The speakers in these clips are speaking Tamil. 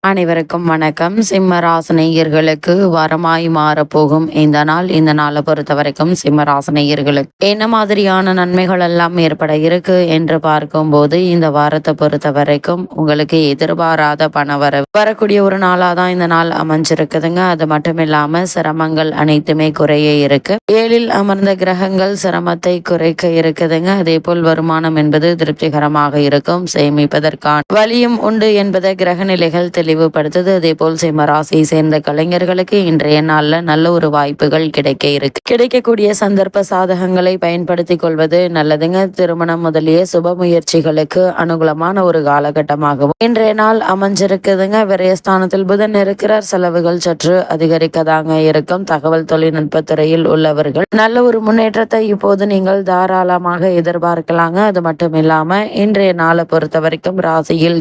அனைவருக்கும் வணக்கம். சிம்ம ராசினியர்களுக்கு வரமாய் மாறப்போகும் இந்த நாளை பொறுத்த வரைக்கும் சிம்ம ராசினியர்களுக்கு என்ன மாதிரியான நன்மைகள் எல்லாம் ஏற்பட இருக்கு என்று பார்க்கும்போது இந்த வாரத்தை பொறுத்த வரைக்கும் உங்களுக்கு எதிர்பாராத வரக்கூடிய ஒரு நாளாக தான் இந்த நாள் அமைஞ்சிருக்குதுங்க. அது மட்டும் இல்லாம சிரமங்கள் அனைத்துமே குறைய இருக்கு. ஏழில் அமர்ந்த கிரகங்கள் சிரமத்தை குறைக்க இருக்குதுங்க. அதே போல் வருமானம் என்பது திருப்திகரமாக இருக்கும். சேமிப்பதற்கான வழியும் உண்டு என்பதை கிரக நிலைகள் தெளிவுபடுத்துது. அதே போல் சிம்ம ராசியை சேர்ந்த கலைஞர்களுக்கு இன்றைய நாள்ல நல்ல ஒரு வாய்ப்புகள் கிடைக்கக்கூடிய சந்தர்ப்ப சாதகங்களை பயன்படுத்தி கொள்வது நல்லதுங்க. திருமணம் முதலிய சுப முயற்சிகளுக்கு அனுகூலமான ஒரு காலகட்டமாகவும் இன்றைய நாள் அமைஞ்சிருக்குதுங்க. விரயஸ்தானத்தில் புதன் இருக்கிறார். செலவுகள் சற்று அதிகரிக்கதாங்க இருக்கும். தகவல் தொழில்நுட்ப துறையில் உள்ளவர்கள் நல்ல ஒரு முன்னேற்றத்தை இப்போது நீங்கள் தாராளமாக எதிர்பார்க்கலாங்க. அது மட்டும் இல்லாம இன்றைய நாளை பொறுத்த வரைக்கும் ராசியில்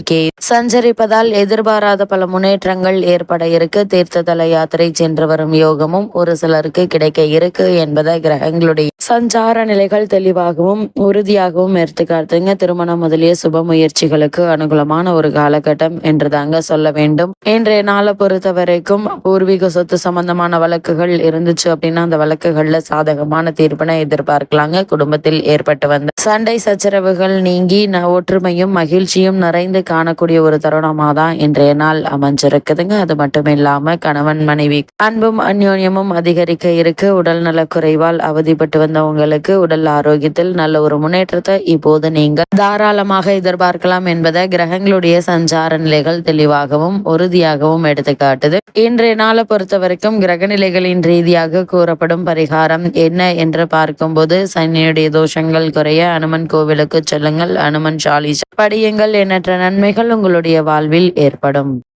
சஞ்சரிப்பதால் எதிர்பாராத பல முன்னேற்றங்கள் ஏற்பட இருக்கு. தீர்த்ததல யாத்திரை சென்று வரும் யோகமும் ஒரு சிலருக்கு கிடைக்க இருக்கு என்பதை கிரகங்களுடைய சஞ்சார நிலைகள் தெளிவாகவும் உறுதியாகவும் எடுத்துக்காட்டுங்க. திருமணம் முதலிய சுப முயற்சிகளுக்கு அனுகூலமான ஒரு காலகட்டம் என்று தாங்க சொல்ல வேண்டும். இன்றைய நாளை பொறுத்த வரைக்கும் பூர்வீக சொத்து சம்பந்தமான வழக்குகள் இருந்துச்சு அப்படின்னா அந்த வழக்குகள்ல சாதகமான தீர்ப்பினை எதிர்பார்க்கலாங்க. குடும்பத்தில் ஏற்பட்டு வந்த சண்டை சச்சரவுகள் நீங்கி ஒற்றுமையும் மகிழ்ச்சியும் நிறைந்து காணக்கூடிய ஒரு தருணமாக தான் இன்றைய நாள் அமைஞ்சிருக்குதுங்க. அது மட்டும் இல்லாம கணவன் மனைவி அன்பும் அந்யோன்யமும் அதிகரிக்க இருக்கு. உடல் நல குறைவால் அவதிப்பட்டு வந்தவங்களுக்கு உடல் ஆரோக்கியத்தில் நல்ல ஒரு முன்னேற்றத்தை இப்போது நீங்கள் தாராளமாக எதிர்பார்க்கலாம் என்பதை கிரகங்களுடைய சஞ்சார நிலைகள் தெளிவாகவும் உறுதியாகவும் எடுத்து காட்டுது. இன்றைய நாளை பொறுத்த வரைக்கும் கிரக நிலைகளின் ரீதியாக கூறப்படும் பரிகாரம் என்ன என்று பார்க்கும்போது சனியுடைய தோஷங்கள் குறைய அனுமன் கோவிலுக்கு செல்லுங்கள். அனுமன் சாலிசா படியுங்கள். எண்ணற்ற நன்மைகள் உங்களுடைய வாழ்வில் ஏற்படும்.